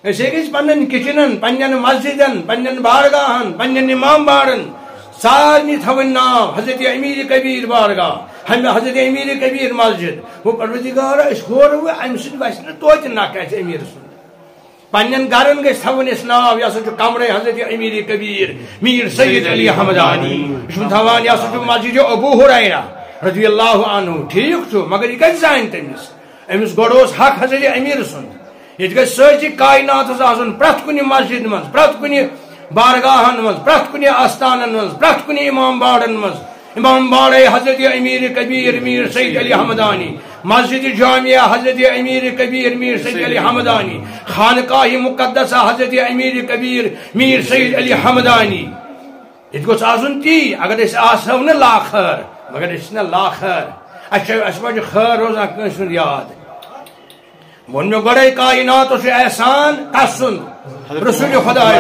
پن کچنن پن مسجدن پن بارگاہن پن امام بارن سارے تھون ناو حضرت امیر کبیر بارگاہ ہم حضرت امیر کبیر مسجد وہ پروردگار ہور ام سب ویسے توتہ نق اتھ امیر سن پن گرن گھس تھون اس ناو یہ سا کمرے حضرت امیر کبیر میر سید علی حمدانی یہ تھوان یہ سا مسجد ابو ہریرہ رضی اللہ عنہ ٹھیک چھو مگر یہ کتھ زان تمس امس گوڑ حق حضرت امیر سن یہ گھس ساری کائنات آسن پرت کن مسجد من پرت کن بارگاہن مز پرت کن آستانن مز پرت کن امام باڑن مز امام باڑے حضرت امیر کبیر میر سید علی حمدانی مسجد جامعہ حضرت امیر کبیر میر سید علی حمدانی خانقاہ مقدسہ حضرت امیر کبیر میر سید علی حمدانی یہ گوس آسن تی اگر اس آسو نا لا خیر مگر اس نا لا خیر اس پہ خیر روزان کنس سن یاد ون میں گوڑے کائنات سے احسان کس سن رسول خدا